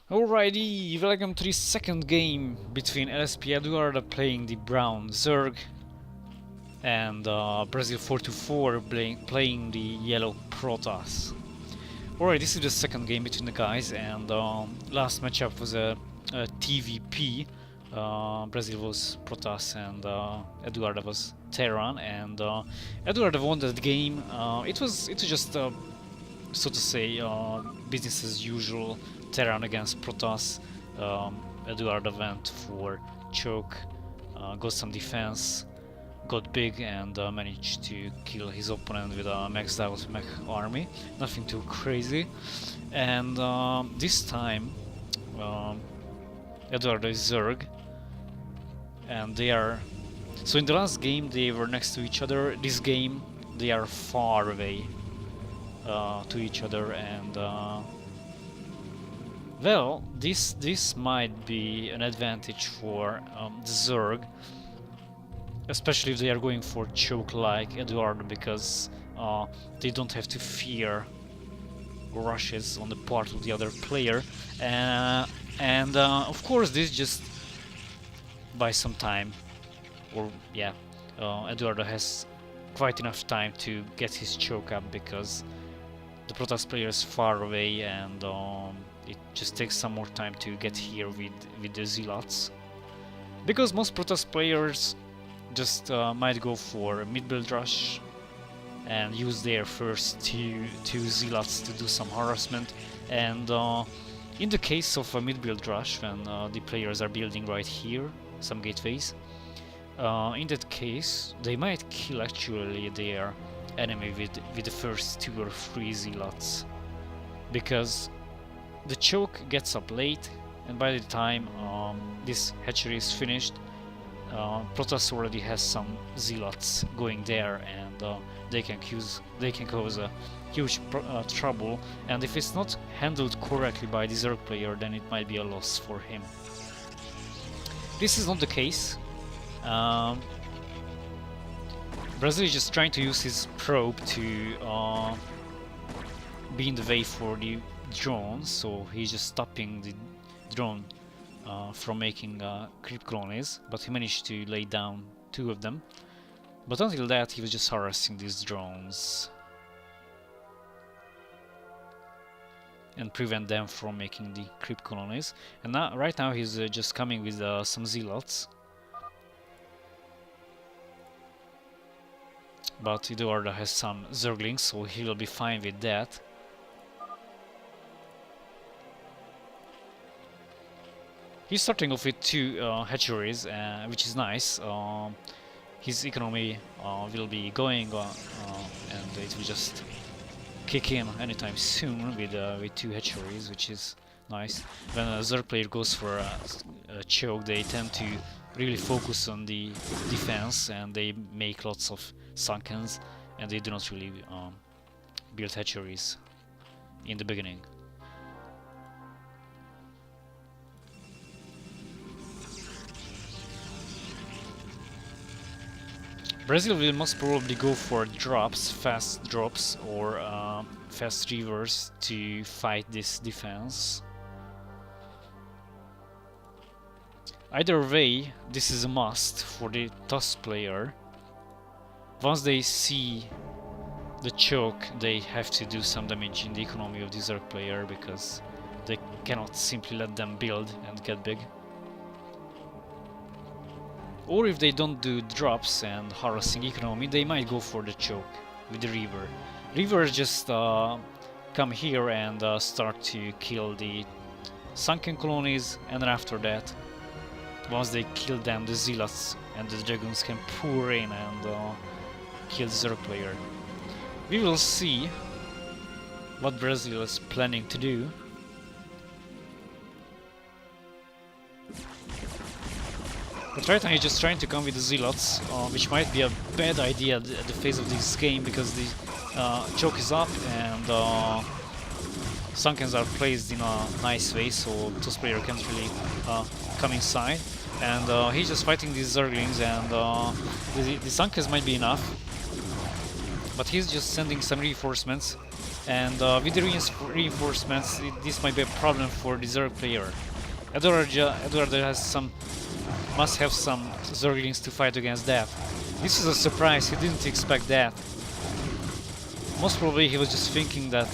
Alrighty, welcome to the second game between LsP EduarDa playing the brown Zerg and Brazil424 playing the yellow Protoss. Alright, this is the second game between the guys, and last matchup was a TVP. Brazil was Protoss and EduarDa was Terran, and EduarDa won that game. It was just so to say business as usual. Terran against Protoss. EduarDa went for choke, got some defense, got big, and managed to kill his opponent with a maxed out mech army. Nothing too crazy. And this time EduarDa is Zerg, and they are... So in the last game they were next to each other. This game they are far away to each other, and well, this might be an advantage for the Zerg, especially if they are going for choke like EduarDa, because they don't have to fear rushes on the part of the other player, and of course this just buys some time, or yeah, EduarDa has quite enough time to get his choke up because the Protoss player is far away, and it just takes some more time to get here with the Zealots. Because most Protoss players just might go for a mid-build rush and use their first two Zealots to do some harassment. And in the case of a mid-build rush, when the players are building right here, some gateways, in that case they might kill actually their enemy with the first 2 or 3 Zealots, because the choke gets up late, and by the time this hatchery is finished, Protoss already has some Zealots going there, and they can cause a huge trouble, and if it's not handled correctly by the Zerg player, then it might be a loss for him. This is not the case. Brazil is just trying to use his probe to be in the way for the drone, so he's just stopping the drone from making creep colonies, but he managed to lay down 2 of them. But until that, he was just harassing these drones and prevent them from making the creep colonies. And now, right now, he's just coming with some Zealots. But EduarDa has some Zerglings, so he will be fine with that. He's starting off with 2 hatcheries, which is nice. His economy will be going on, and it will just kick in anytime soon with 2 hatcheries, which is nice. When a Zerg player goes for a choke, they tend to really focus on the defense, and they make lots of sunkens, and they do not really build hatcheries in the beginning. Brazil will most probably go for drops, fast drops, or fast reavers to fight this defense. Either way, this is a must for the TOS player. Once they see the choke, they have to do some damage in the economy of the Zerg player, because they cannot simply let them build and get big. Or if they don't do drops and harassing economy, they might go for the choke with the Reaver. Reavers just come here and start to kill the sunken colonies, and then after that, once they kill them, the Zealots and the Dragoons can pour in and kill the Zerg player. We will see what Brazil is planning to do. But right now he's just trying to come with the Zealots, which might be a bad idea at the phase of this game, because the choke is up and Sunkens are placed in a nice way, so TOS player can't really come inside. And he's just fighting these Zerglings, and the Sunkens might be enough. but he's just sending some reinforcements, and with the reinforcements, this might be a problem for the Zerg player. EduarDa has must have some Zerglings to fight against that. This is a surprise, he didn't expect that. Most probably he was just thinking that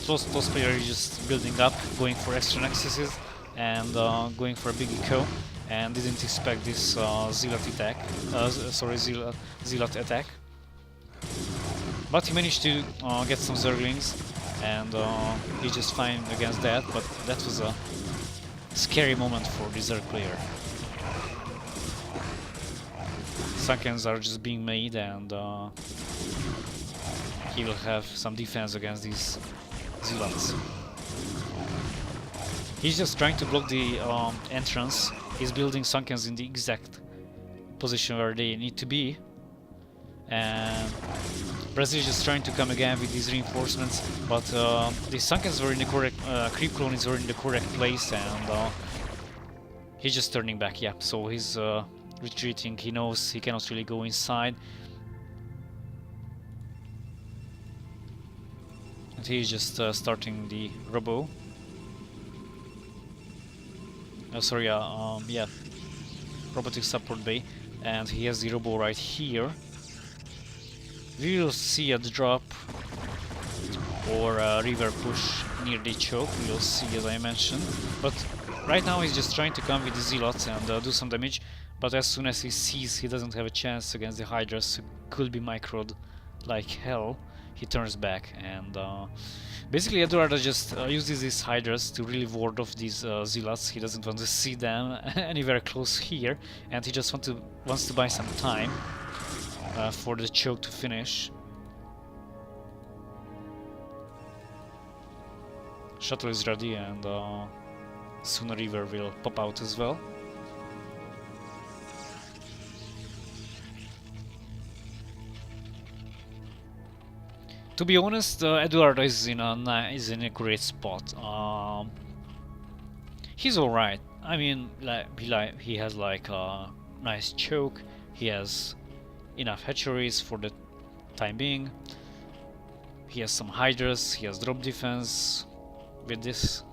those players are just building up, going for extra nexuses, and going for a big eco, and didn't expect this Zealot attack. Zealot attack. But he managed to get some Zerglings, and he's just fine against that. But that was a scary moment for the Zerg player. Sunkens are just being made, and he will have some defense against these Zealots. He's just trying to block the entrance. He's building Sunkens in the exact position where they need to be. And Brazil is just trying to come again with these reinforcements, but the Sunkens were in the correct, creep colonies were in the correct place, and he's just turning back, yeah. So he's retreating, he knows he cannot really go inside. And he's just starting the robo. Sorry, yeah, robotic support bay, and he has the robo right here. We will see a drop or a river push near the choke, we will see, as I mentioned. But right now he's just trying to come with the Zealots and do some damage, but as soon as he sees he doesn't have a chance against the Hydras, who could be microed like hell, he turns back, and basically EduarDa just uses these Hydras to really ward off these Zealots. He doesn't want to see them anywhere close here, and he just wants to buy some time for the choke to finish. Shuttle is ready, and soon a river will pop out as well. To be honest, EduarDa is in a great spot. He's alright. I mean, he has like a nice choke. He has enough hatcheries for the time being. He has some Hydras. He has drop defense with this.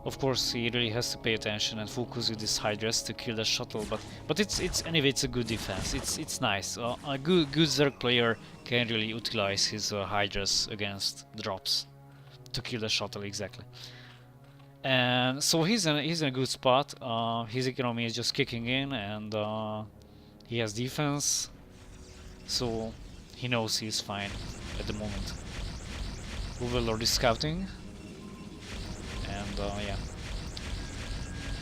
Of course, he really has to pay attention and focus with this Hydras to kill the shuttle. But it's anyway, it's a good defense. It's nice. A good Zerg player can really utilize his Hydras against drops to kill the shuttle, exactly. And so he's in a good spot. His economy is just kicking in, and he has defense, so he knows he's fine at the moment. Overlord is scouting, and yeah,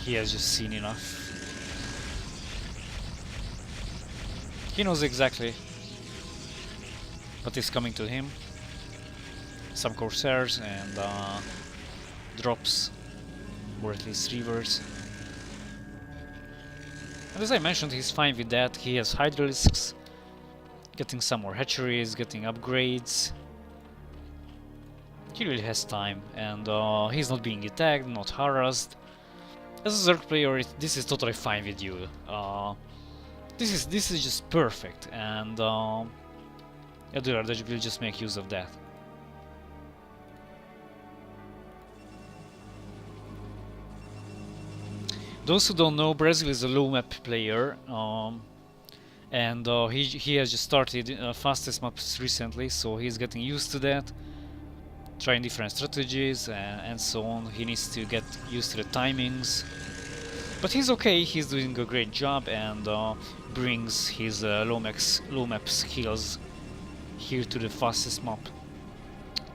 he has just seen enough. He knows exactly what is coming to him. Some Corsairs and drops, or at least rivers. And as I mentioned, he's fine with that. He has Hydralisks, getting some more hatcheries, getting upgrades. He really has time, and he's not being attacked, not harassed. As a Zerg player, this is totally fine with you. This is just perfect, and EduarDa will just make use of that. Those who don't know, Brazil is a low map player, and he has just started fastest maps recently, so he's getting used to that, trying different strategies and so on. He needs to get used to the timings, but he's okay. He's doing a great job, and brings his low map skills here to the fastest map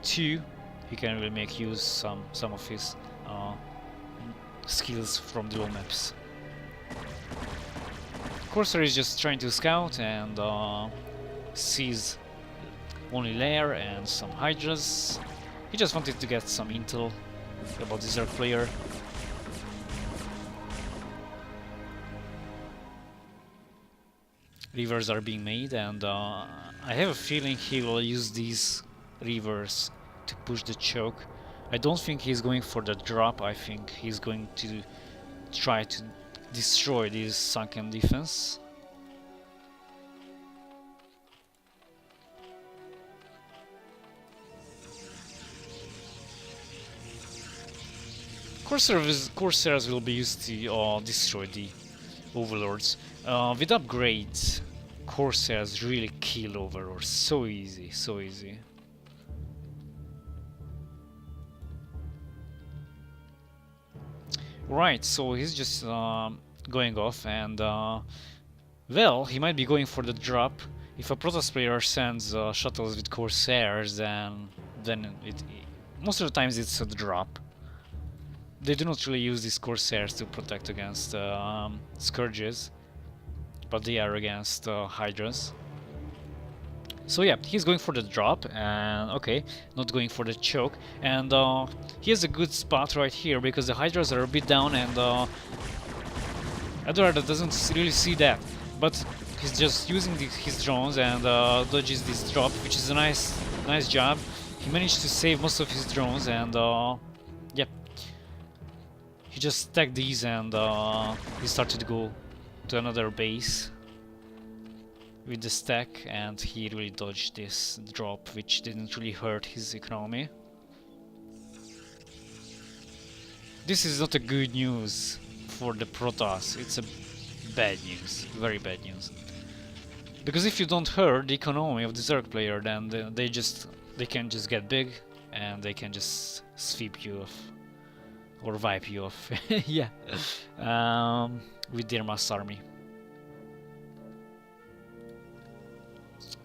too. He can really make use some of his skills from the low maps. Corsair is just trying to scout and sees only lair and some Hydras. He just wanted to get some intel about the Zerg player. Rivers are being made, and I have a feeling he will use these rivers to push the choke. I don't think he's going for the drop. I think he's going to try to destroy this sunken defense. Corsairs will be used to destroy the overlords. With upgrades, Corsairs really kill overlords. So easy, so easy. Right, so he's just going off, and well, he might be going for the drop. If a Protoss player sends shuttles with Corsairs, then most of the times it's a drop. They do not really use these Corsairs to protect against Scourges, but they are against Hydras. So yeah, he's going for the drop, and okay, not going for the choke, and he has a good spot right here because the Hydras are a bit down, and EduarDa doesn't really see that, but he's just using his drones and dodges this drop, which is a nice job. He managed to save most of his drones, and yep, he just stacked these, and he started to go to another base with the stack, and he really dodged this drop, which didn't really hurt his economy. This is not a good news for the Protoss, it's a bad news, very bad news. Because if you don't hurt the economy of the Zerg player, then they can just get big, and they can just sweep you off, or wipe you off, yeah, with their mass army.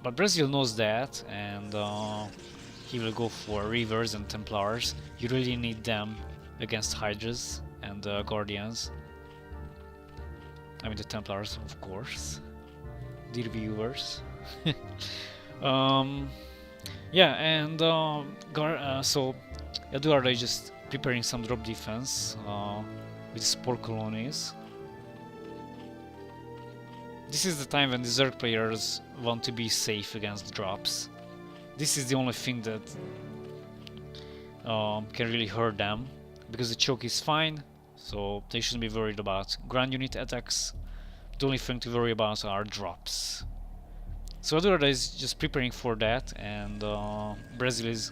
But Brazil knows that, and he will go for Reavers and Templars. You really need them against Hydras and Guardians. I mean the Templars, of course. Dear viewers. Yeah, and so EduarDa is just preparing some drop defense with spore colonies. This is the time when the Zerg players want to be safe against drops. This is the only thing that can really hurt them, because the choke is fine, so they shouldn't be worried about ground unit attacks. The only thing to worry about are drops. So EduarDa is just preparing for that, and Brazil is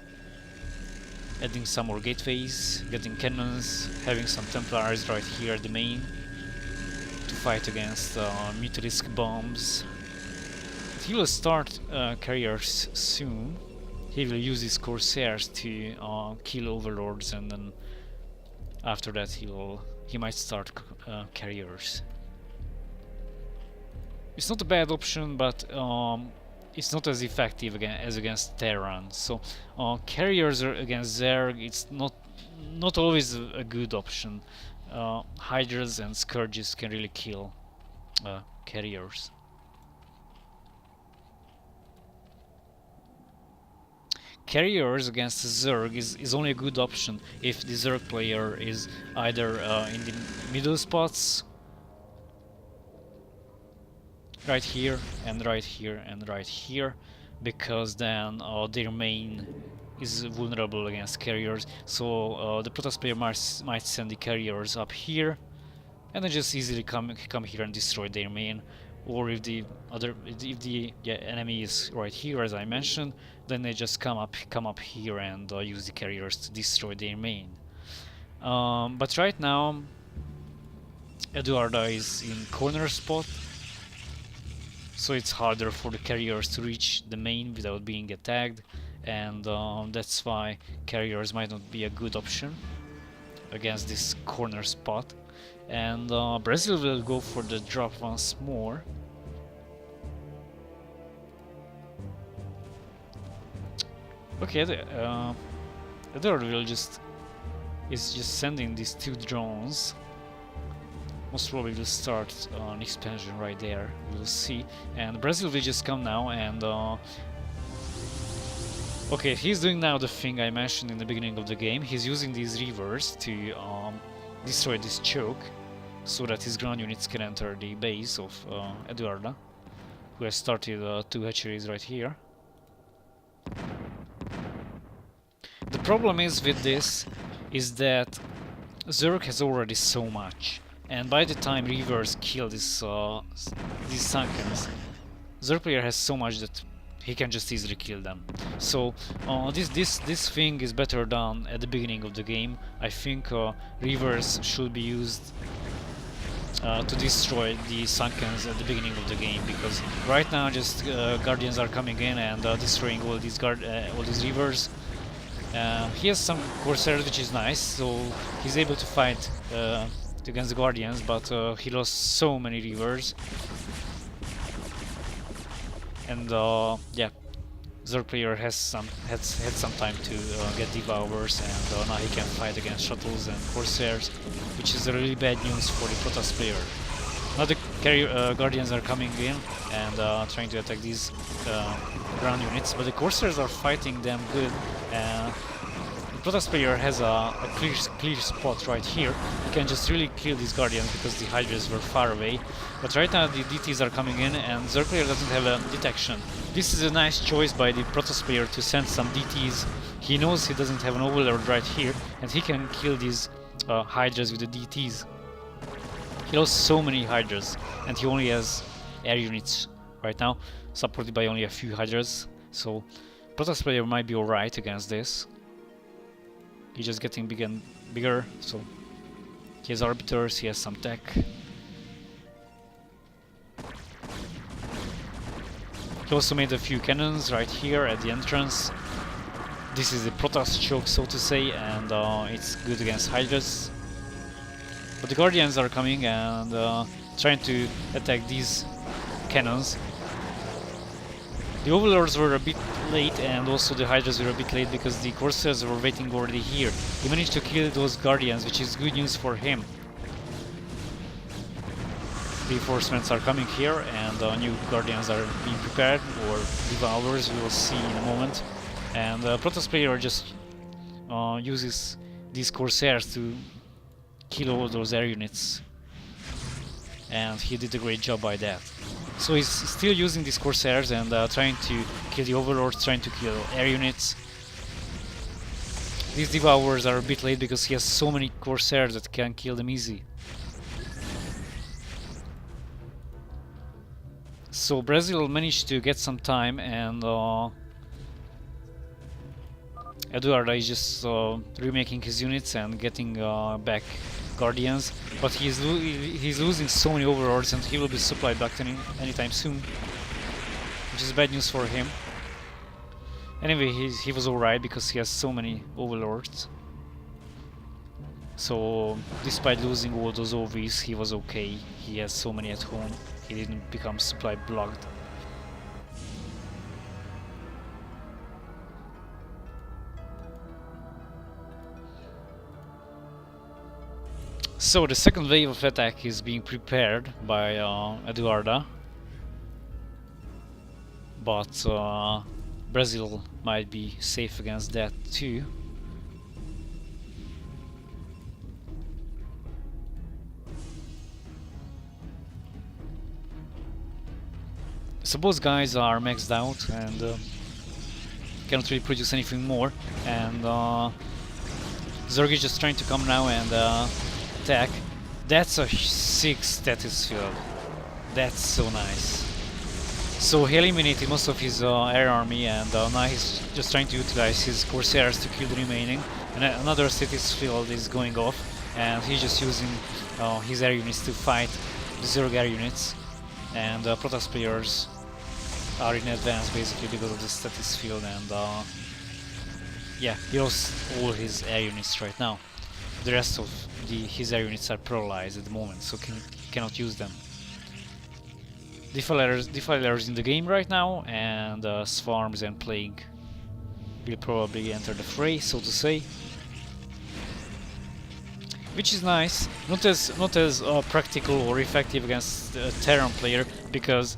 adding some more gateways, getting cannons, having some Templars right here at the main to fight against Mutalisk bombs. He will start carriers soon. He will use his Corsairs to kill overlords, and then after that he might start carriers. It's not a bad option, but it's not as effective as against Terran. So carriers against Zerg, it's not always a good option. Hydras and Scourges can really kill carriers. Carriers against Zerg is only a good option if the Zerg player is either in the middle spots, right here and right here and right here, because then their main is vulnerable against carriers. So the Protoss player might send the carriers up here, and then just easily come here and destroy their main. Or if the enemy is right here, as I mentioned, then they just come up here and use the carriers to destroy their main. But right now, EduarDa is in corner spot, so it's harder for the carriers to reach the main without being attacked, and that's why carriers might not be a good option against this corner spot. And Brazil will go for the drop once more. Okay, EduarDa is just sending these two drones. Most probably will start an expansion right there. We'll see. And Brazil will just come now, and okay, he's doing now the thing I mentioned in the beginning of the game. He's using these Reavers to destroy this choke, so that his ground units can enter the base of EduarDa, who has started 2 hatcheries right here. The problem is with this is that Zerg has already so much, and by the time Reavers kill these Sunkens, Zerg player has so much that he can just easily kill them. So this thing is better done at the beginning of the game. I think reavers should be used to destroy the Sunkens at the beginning of the game, because right now just Guardians are coming in and destroying all these reavers. He has some Corsairs, which is nice, so he's able to fight against the Guardians, but he lost so many reavers. And yeah, Zerg player has had some time to get Devours, and now he can fight against Shuttles and Corsairs, which is really bad news for the Protoss player. Now the Guardians are coming in and trying to attack these ground units, but the Corsairs are fighting them good. The Protoss player has a clear spot right here. He can just really kill these Guardians because the Hydras were far away. But right now the DTs are coming in and Zerg player doesn't have a detection. This is a nice choice by the Protoss player to send some DTs. He knows he doesn't have an Overlord right here, and he can kill these Hydras with the DTs. He lost so many Hydras, and he only has air units right now, supported by only a few Hydras. So Protoss player might be alright against this. He's just getting bigger and bigger, so he has Arbiters, he has some tech. He also made a few cannons right here at the entrance. This is a Protoss choke, so to say, and it's good against Hydras. But the Guardians are coming and trying to attack these cannons. The Overlords were a bit late, and also the Hydras were a bit late because the Corsairs were waiting already here. He managed to kill those Guardians, which is good news for him. Reinforcements are coming here, and new Guardians are being prepared, or Devours, we will see in a moment. And Protoss player just uses these Corsairs to kill all those air units, and he did a great job by that. So he's still using these Corsairs and trying to kill the Overlords, trying to kill air units. These Devours are a bit late because he has so many Corsairs that can kill them easy. So Brazil managed to get some time, and EduarDa is just remaking his units and getting back Guardians, but he's losing so many Overlords, and he will be supplied back anytime soon, which is bad news for him. Anyway, he was alright because he has so many Overlords. So despite losing all those OVs, he was okay. He has so many at home. He didn't become supply blocked. So the second wave of attack is being prepared by EduarDa, but Brazil might be safe against that too. So both guys are maxed out and cannot really produce anything more, and Zerg is just trying to come now and attack. That's a 6 status field. That's so nice. So he eliminated most of his air army, and now he's just trying to utilize his Corsairs to kill the remaining. And another status field is going off, and he's just using his air units to fight the Zerg air units. And Protoss players are in advance basically because of the status field, and yeah, he lost all his air units right now. The rest of his air units are paralyzed at the moment, so he cannot use them. Defilers in the game right now, and Swarms and Plague will probably enter the fray, so to say. Which is nice, not as practical or effective against a Terran player, because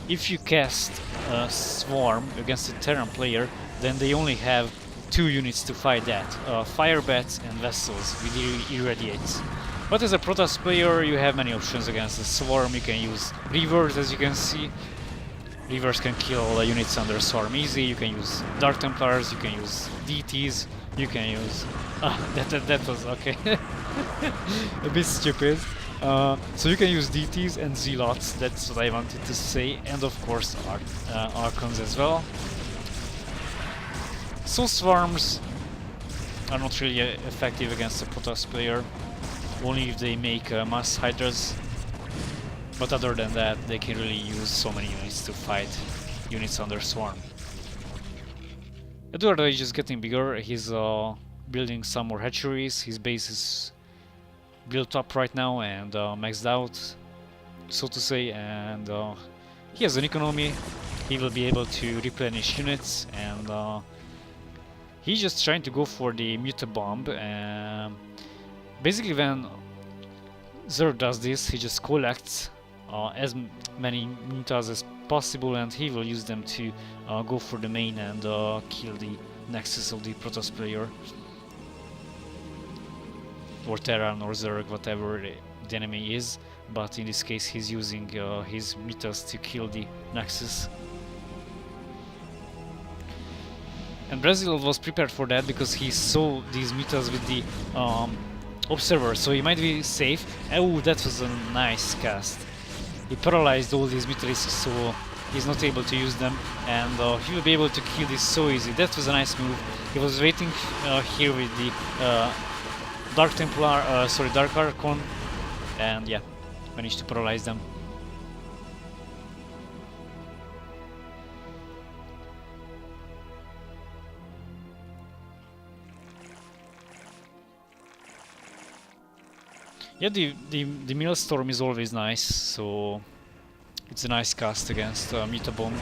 if you cast a Swarm against a Terran player, then they only have 2 units to fight that, Fire Bats and Vessels with Irradiates. But as a Protoss player you have many options against the Swarm. You can use Reavers, as you can see. Reavers can kill units under Swarm easy. You can use Dark Templars, you can use DTs, you can use... that was okay. A bit stupid. So you can use DTs and Zealots, that's what I wanted to say, and of course Archons as well. So Swarms are not really effective against a Protoss player, only if they make mass Hydras. But other than that, they can really use so many units to fight units under Swarm. EduarDa is just getting bigger, he's building some more hatcheries, his base is built up right now and maxed out, so to say, and he has an economy, he will be able to replenish units, and he's just trying to go for the Muta Bomb. Basically when Zerg does this, he just collects as many mutas as possible and he will use them to go for the main and kill the nexus of the Protoss player. Or Terran or Zerg, whatever the enemy is, but in this case he's using his mutas to kill the nexus. And Brazil was prepared for that because he saw these mutas with the observer, so he might be safe. Oh, that was a nice cast. He paralyzed all these mutalisks, so he's not able to use them, and he will be able to kill this so easy. That was a nice move. He was waiting here with the Dark Templar, Dark Archon, and yeah, managed to paralyze them. Yeah, the Maelstrom is always nice, so it's a nice cast against Muta Bomb,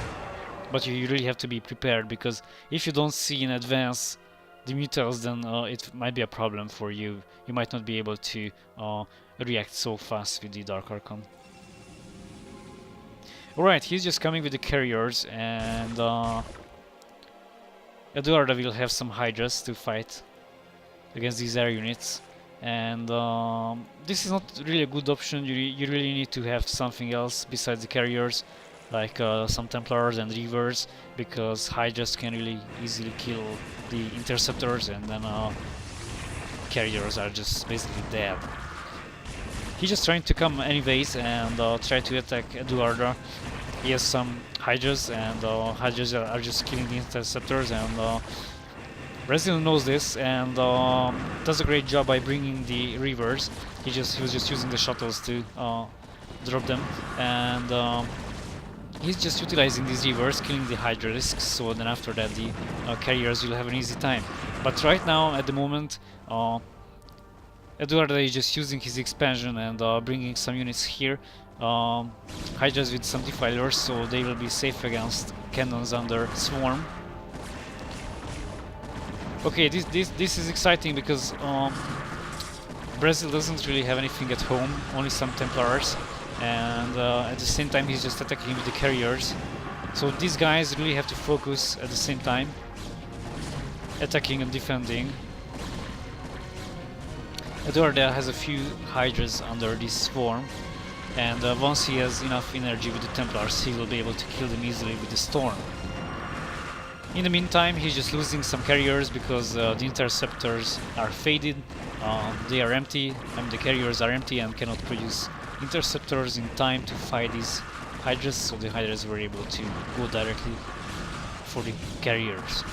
but you really have to be prepared, because if you don't see in advance the mutas, then it might be a problem for you. You might not be able to react so fast with the Dark Archon. Alright, he's just coming with the carriers, and EduarDa will have some Hydras to fight against these air units. And this is not really a good option. You really need to have something else besides the carriers, like some Templars and Reavers, because Hydras can really easily kill the interceptors, and then carriers are just basically dead. He's just trying to come anyways and try to attack EduarDa. He has some Hydras, and Hydras are just killing the interceptors, and Brazil knows this and does a great job by bringing the Reavers. He was just using the shuttles to drop them, and he's just utilizing these Reavers, killing the Hydralisks, so then after that the carriers will have an easy time. But right now, at the moment, EduarDa is just using his expansion and bringing some units here. Hydras with some defilers, so they will be safe against cannons under Swarm. Okay, this is exciting because Brazil doesn't really have anything at home, only some Templars, and at the same time he's just attacking with the carriers. So these guys really have to focus at the same time, attacking and defending. EduarDa has a few Hydras under this Swarm, and once he has enough energy with the Templars, he will be able to kill them easily with the Storm. In the meantime, he's just losing some carriers because the interceptors are faded, they are empty, the carriers are empty and cannot produce interceptors in time to fight these Hydras, so the Hydras were able to go directly for the carriers.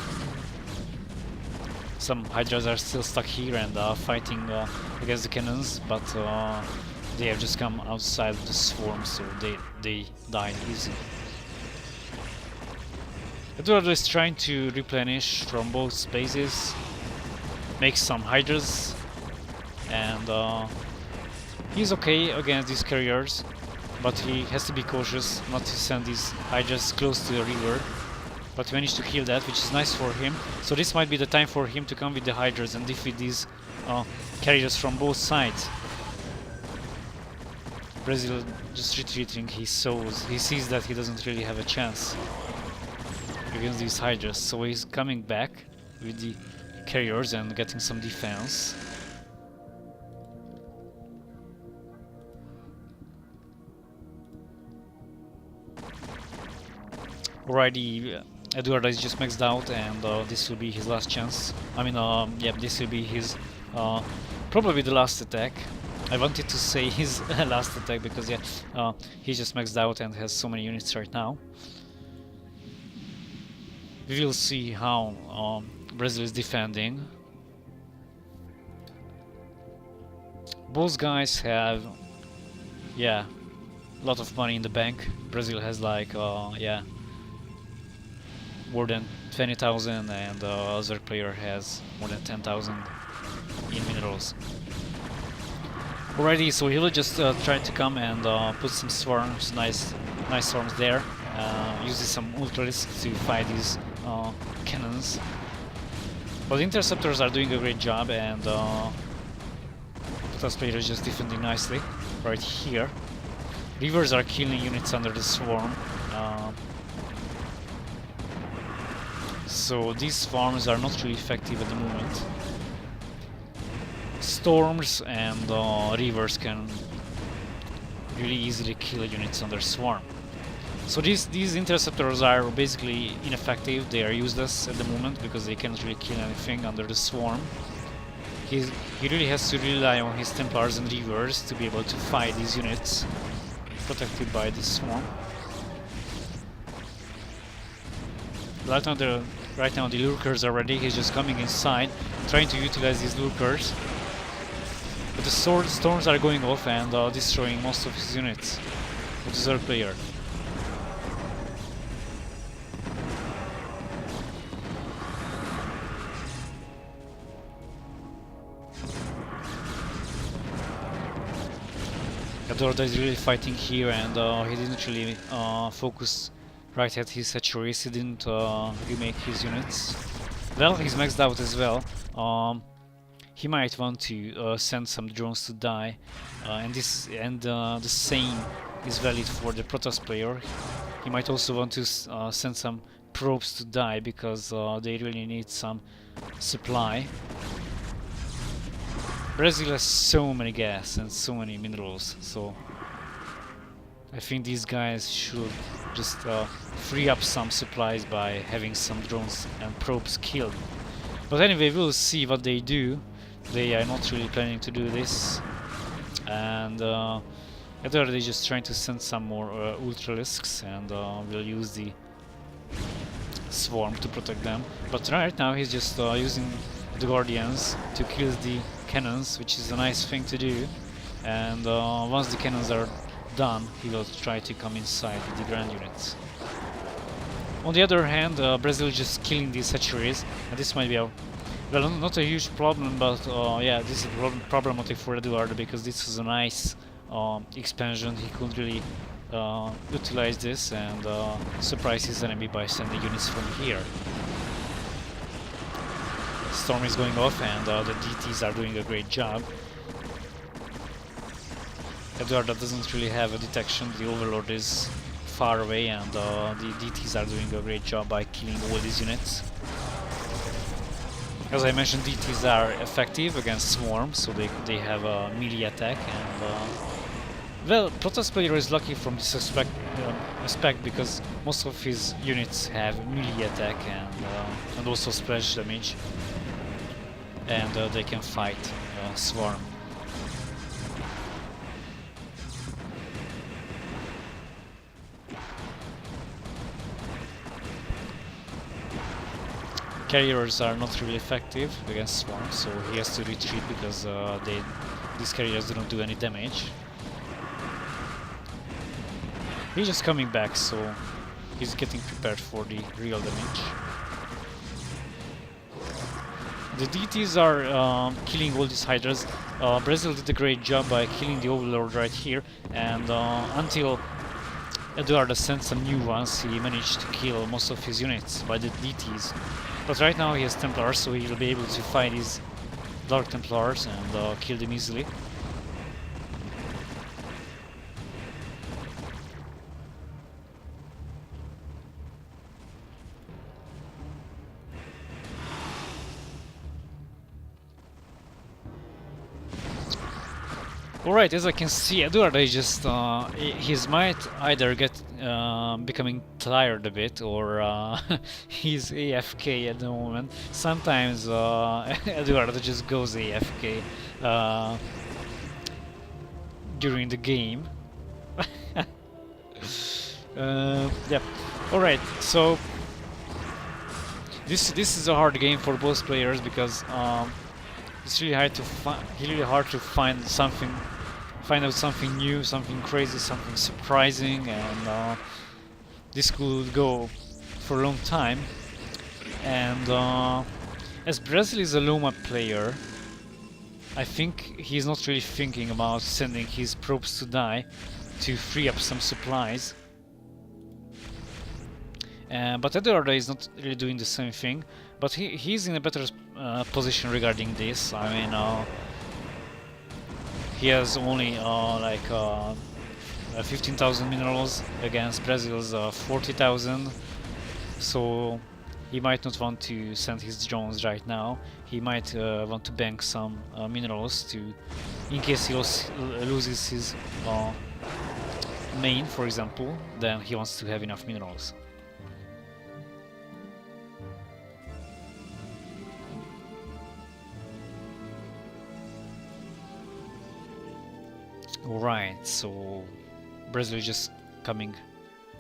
Some Hydras are still stuck here and fighting against the cannons, but they have just come outside of the Swarm, so they died easy. EduarDa is trying to replenish from both bases, make some Hydras, and he's okay against these carriers, but he has to be cautious not to send these Hydras close to the river. But he managed to kill that, which is nice for him. So this might be the time for him to come with the Hydras and defeat these carriers from both sides. Brazil just retreating, he sees that he doesn't really have a chance against these Hydras, so he's coming back with the carriers and getting some defense. Alrighty, EduarDa is just maxed out, and this will be his last chance. I mean, yeah, this will be his probably the last attack. I wanted to say his last attack because yeah, he just maxed out and has so many units right now. We will see how Brazil is defending. Both guys have, yeah, a lot of money in the bank. Brazil has like, yeah, more than 20,000 and the other player has more than 10,000 in minerals. Alrighty, so he will just try to come and put some swarms, nice swarms there. Uses some ultralisks to fight these cannons. But the interceptors are doing a great job, and Protoss player is just defending nicely right here. Reavers are killing units under the swarm. So these swarms are not really effective at the moment. Storms and Reavers can really easily kill units under swarm. So these interceptors are basically ineffective. They are useless at the moment because they can't really kill anything under the swarm. He really has to rely on his Templars and Reavers to be able to fight these units protected by this swarm. Right now the lurkers are ready. He's just coming inside, trying to utilize these lurkers. But the storms are going off and destroying most of his units with the third player. EduarDa is really fighting here, and he didn't really focus right at his hatcheries. He didn't remake his units. Well, he's maxed out as well. He might want to send some drones to die, and the same is valid for the Protoss player. He might also want to send some probes to die because they really need some supply. Brazil has so many gas and so many minerals, so I think these guys should just free up some supplies by having some drones and probes killed. But anyway, we'll see what they do. They are not really planning to do this, and EduarDa is just trying to send some more ultralisks, and we'll use the swarm to protect them. But right now he's just using the Guardians to kill the cannons, which is a nice thing to do, and once the cannons are done, he will try to come inside with the grand units. On the other hand, Brazil is just killing these hatcheries, and this might be a, well, not a huge problem, but yeah, this is problematic for EduarDa because this is a nice expansion. He could really utilize this and surprise his enemy by sending units from here. Storm is going off and the DTs are doing a great job. EduarDa doesn't really have a detection. The Overlord is far away, and the DTs are doing a great job by killing all these units. As I mentioned, DTs are effective against swarms, so they have a melee attack, and well, Protoss player is lucky from this aspect because most of his units have melee attack and also splash damage, and they can fight swarm. Carriers are not really effective against swarms, so he has to retreat because these carriers do not do any damage. He's just coming back, so he's getting prepared for the real damage. The DTs are killing all these hydras. Brazil did a great job by killing the Overlord right here, and until EduarDa sent some new ones, he managed to kill most of his units by the DTs. But right now he has Templars, so he'll be able to fight these Dark Templars and kill them easily. Alright, as I can see, EduarDa is just his might either get becoming tired a bit, or he's AFK at the moment. Sometimes EduarDa just goes AFK. during the game. Yeah. All right. So this is a hard game for both players because it's really hard to find out something new, something crazy, something surprising, and this could go for a long time. And as Brazil is a low map player, I think he's not really thinking about sending his probes to die to free up some supplies. But EduarDa is not really doing the same thing, but he's in a better position regarding this. I mean, he has only 15,000 minerals against Brazil's 40,000, so he might not want to send his drones right now. He might want to bank some minerals to, in case he loses his main, for example, then he wants to have enough minerals. Alright, so Brazil is just coming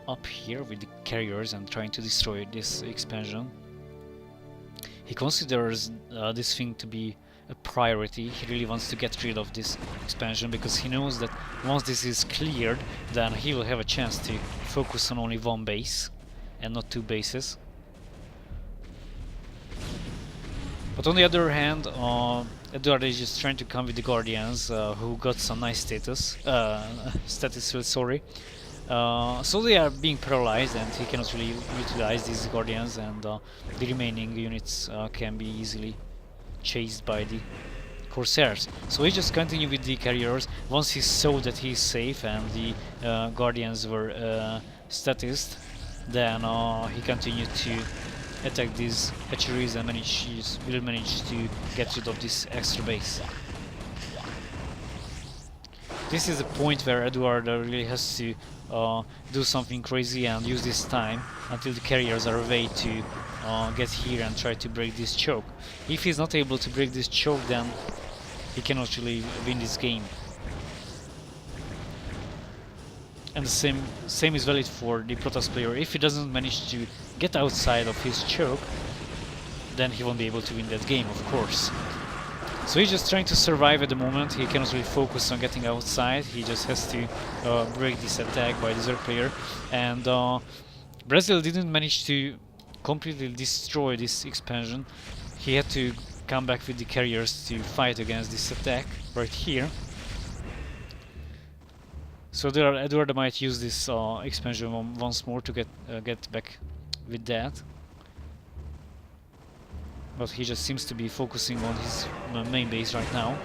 up here with the carriers and trying to destroy this expansion. He considers this thing to be a priority. He really wants to get rid of this expansion because he knows that once this is cleared, then he will have a chance to focus on only one base and not two bases. But on the other hand, EduarDa is just trying to come with the Guardians, who got some nice statistics, sorry. So they are being paralyzed and he cannot really utilize these Guardians, and the remaining units can be easily chased by the Corsairs. So he just continued with the carriers. Once he saw that he's safe and the Guardians were statist, then he continued to attack these hatcheries and will manage to get rid of this extra base. This is the point where EduarDa really has to do something crazy and use this time until the carriers are away to get here and try to break this choke. If he's not able to break this choke, then he cannot really win this game. And the same is valid for the Protoss player. If he doesn't manage to get outside of his choke, then he won't be able to win that game, of course. So he's just trying to survive at the moment. He cannot really focus on getting outside. He just has to break this attack by the Zerg player. And Brazil didn't manage to completely destroy this expansion. He had to come back with the carriers to fight against this attack right here. So EduarDa might use this expansion once more to get back with that. But he just seems to be focusing on his main base right now.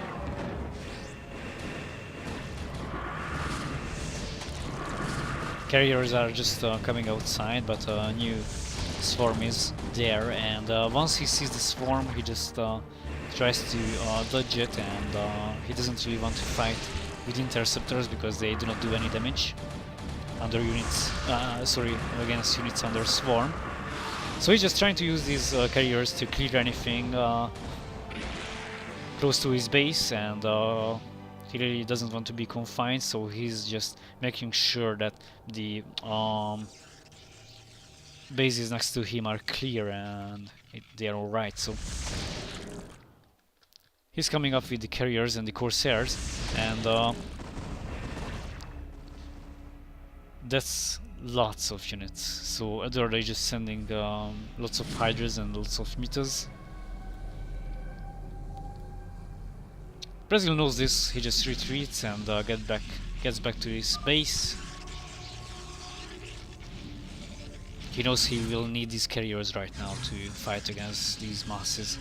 Carriers are just coming outside, but a new swarm is there, and once he sees the swarm, he just tries to dodge it, and he doesn't really want to fight with interceptors because they do not do any damage under units, against units under swarm. So he's just trying to use these carriers to clear anything close to his base, and he really doesn't want to be confined, so he's just making sure that the bases next to him are clear and they are alright. So he's coming up with the carriers and the Corsairs, and that's lots of units. So EduarDa is just sending lots of Hydras and lots of Meters. Brazil knows this. He just retreats and gets back to his base. He knows he will need these carriers right now to fight against these masses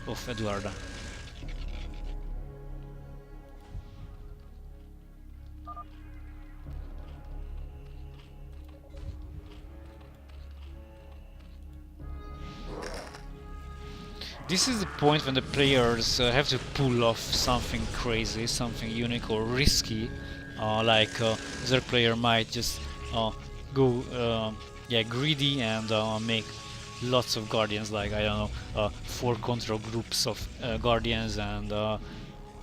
of EduarDa. This is the point when the players have to pull off something crazy, something unique or risky, like their player might just go greedy and make lots of Guardians, like I don't know, 4 control groups of Guardians, and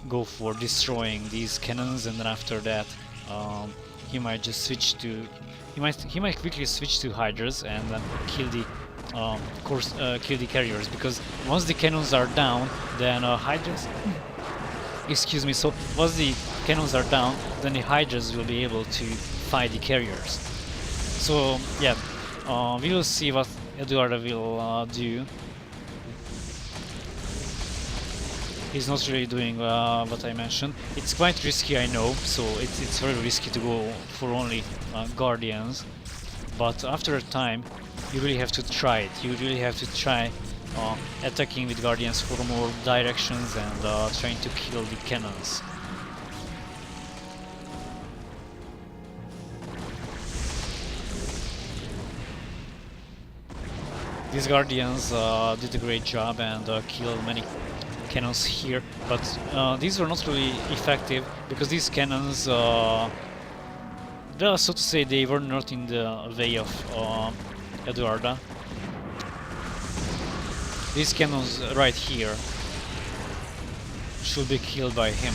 go for destroying these cannons, and then after that he might just switch to he might quickly switch to Hydras and then kill the kill the carriers, because once the cannons are down, then Hydras excuse me, so once the cannons are down, then the Hydras will be able to fight the carriers. So yeah, we will see what EduarDa will do. He's not really doing what I mentioned. It's quite risky, I know, so it's very risky to go for only Guardians, but after a time you really have to try it. You really have to try attacking with Guardians for more directions and trying to kill the cannons. These Guardians did a great job and killed many cannons here, but these were not really effective because these cannons, well, so to say, they were not in the way of EduarDa. These cannons right here should be killed by him.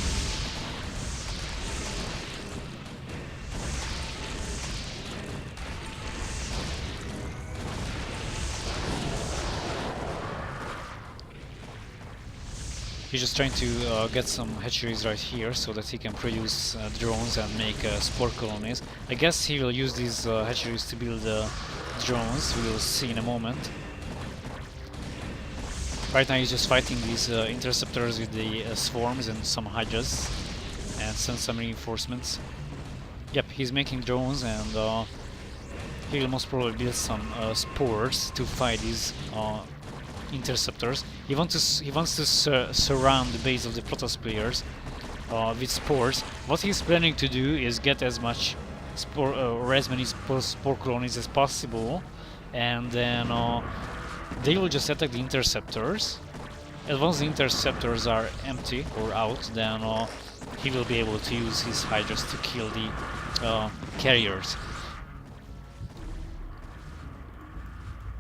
He's just trying to get some hatcheries right here so that he can produce drones and make spore colonies. I guess he will use these hatcheries to build drones. We will see in a moment. Right now he's just fighting these interceptors with the swarms and some Hydras and send some reinforcements. Yep, he's making drones, and he will most probably build some spores to fight these interceptors. He wants to surround the base of the Protoss players with spores. What he's planning to do is get as much spore or as many spore colonies as possible, and then they will just attack the interceptors. And once the interceptors are empty or out, then he will be able to use his Hydras to kill the carriers.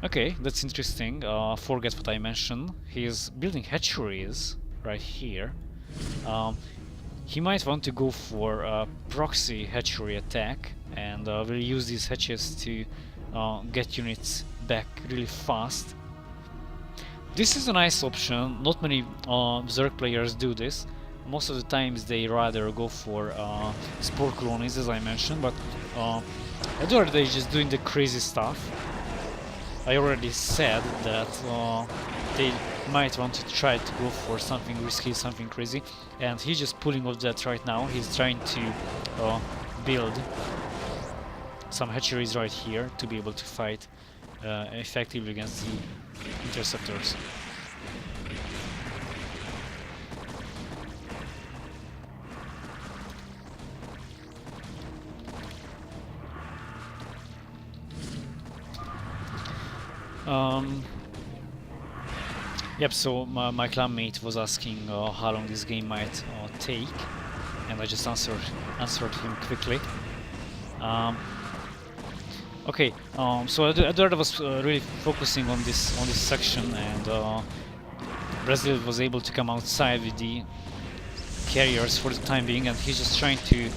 Okay, that's interesting. Forget what I mentioned. He is building hatcheries right here. He might want to go for a proxy hatchery attack, and will use these hatches to get units back really fast. This is a nice option. Not many Zerg players do this. Most of the times they rather go for spore colonies, as I mentioned, but EduarDa is just doing the crazy stuff. I already said that they might want to try to go for something risky, something crazy, and he's just pulling off that right now. He's trying to build some hatcheries right here to be able to fight effectively against the interceptors. Yep, so my clanmate was asking how long this game might take, and I just answered him quickly. Okay, so EduarDa was really focusing on this section, and Brazil was able to come outside with the carriers for the time being, and he's just trying to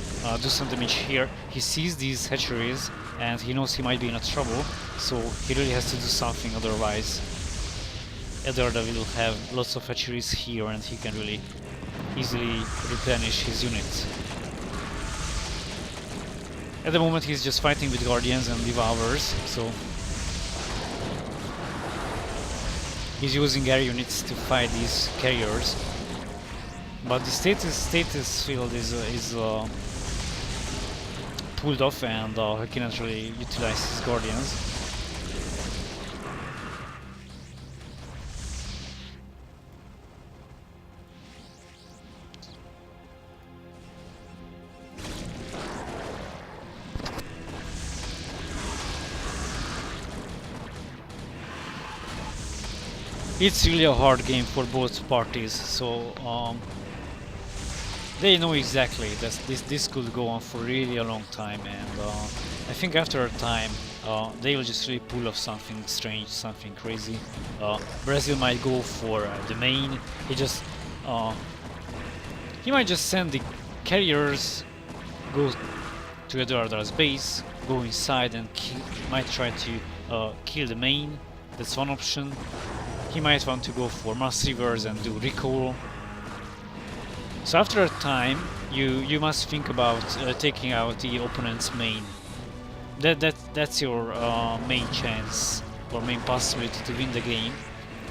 do some damage here. He sees these hatcheries and he knows he might be in a trouble, so he really has to do something, otherwise EduarDa will have lots of hatcheries here and he can really easily replenish his units. At the moment he's just fighting with Guardians and Devourers, so he's using air units to fight these carriers. But the status field is pulled off, and he cannot really utilize his Guardians. It's really a hard game for both parties, so they know exactly that this could go on for really a long time, and I think after a time they will just really pull off something strange, something crazy. Brazil might go for the main. he might just send the carriers, go to EduarDa's base, go inside and might try to kill the main. That's one option. He might want to go for mass rivers and do recall. So after a time, you must think about taking out the opponent's main. That's your main chance or main possibility to win the game,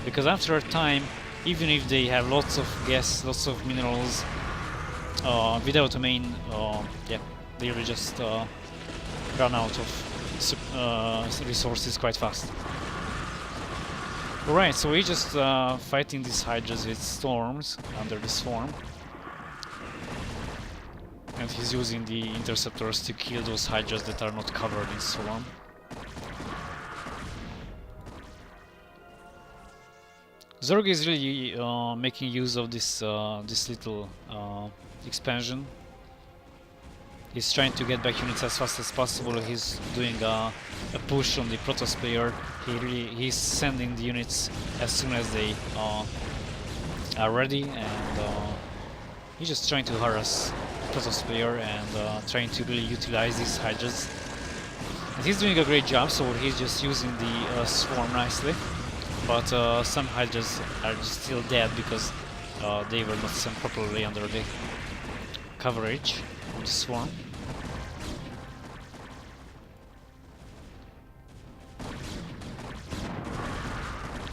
because after a time, even if they have lots of gas, lots of minerals, without a main, yeah, they will just run out of resources quite fast. Alright, so we're just fighting these hydras with storms under the swarm. And he's using the interceptors to kill those hydras that are not covered in swarm. Zerg is really making use of this this little expansion. He's trying to get back units as fast as possible. He's doing a push on the Protoss player. He's sending the units as soon as they are ready, and he's just trying to harass Protoss player and trying to really utilize these hydras. And he's doing a great job, so he's just using the swarm nicely. But some hydras are just still dead because they were not sent properly under the coverage of the swarm.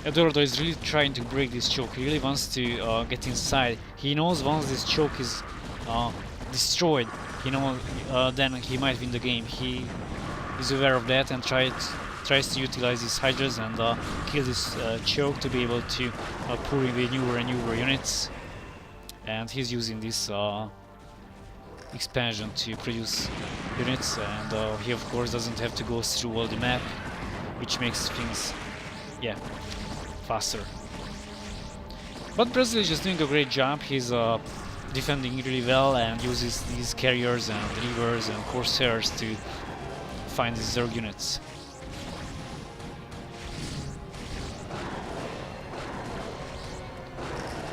EduarDa is really trying to break this choke. He really wants to get inside. He knows once this choke is destroyed, then he might win the game. He is aware of that and tries to utilize his hydras and kill this choke to be able to pour in with newer and newer units. And he's using this expansion to produce units, and he of course doesn't have to go through all the map, which makes things, yeah, faster. But Brazil is just doing a great job. He's defending really well and uses these carriers and rivers and corsairs to find these Zerg units.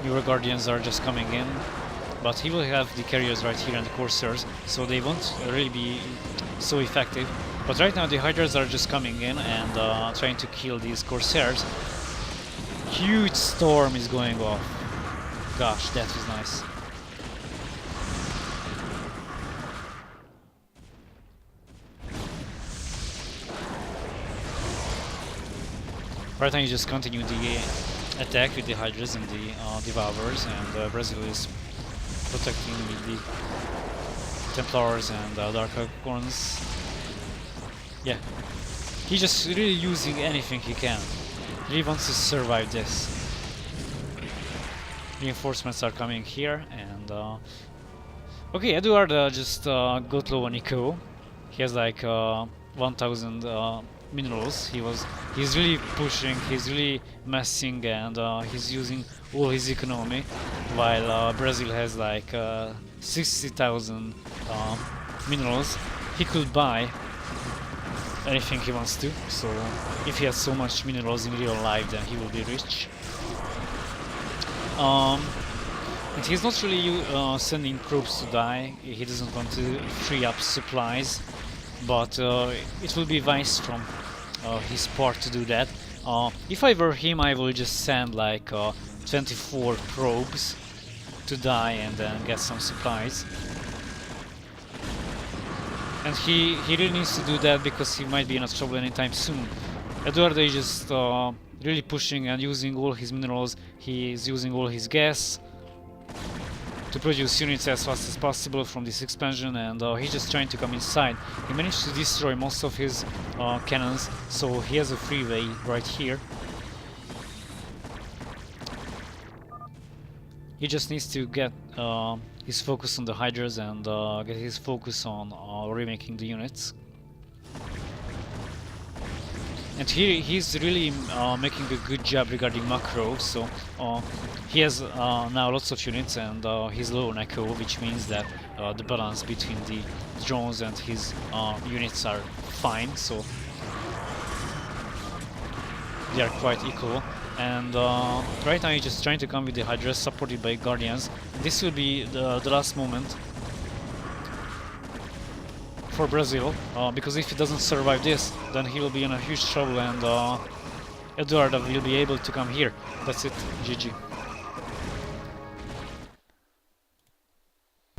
Newer Guardians are just coming in, but he will have the carriers right here and the corsairs, so they won't really be so effective. But right now the hydras are just coming in and trying to kill these corsairs. Huge storm is going off. Gosh, that was nice. Right now you just continue the attack with the hydras and the devourers, and Brazil is protecting with the Templars and Dark Acorns. Yeah, he's just really using anything he can. He really wants to survive this. Reinforcements are coming here, and okay, EduarDa just got low on eco. He has like 1000 minerals. He's really pushing, he's really messing, and he's using all his economy, while Brazil has like 60,000 minerals. He could buy anything he wants to, so if he has so much minerals in real life, then he will be rich. And he's not really sending probes to die. He doesn't want to free up supplies, but it will be wise from his part to do that. If I were him, I will just send like 24 probes to die and then get some supplies. And he really needs to do that because he might be in a trouble anytime soon. EduarDa is just really pushing and using all his minerals. He is using all his gas to produce units as fast as possible from this expansion, and he's just trying to come inside. He managed to destroy most of his cannons, so he has a freeway right here. He just needs to get his focus on the hydras and get his focus on remaking the units. And he's really making a good job regarding macro, so he has now lots of units, and he's low on echo, which means that the balance between the drones and his units are fine, so they are quite equal. and right now he's just trying to come with the Hydra supported by Guardians. This will be the last moment for Brazil, because if he doesn't survive this, then he will be in a huge trouble, and EduarDa will be able to come here. That's it, GG.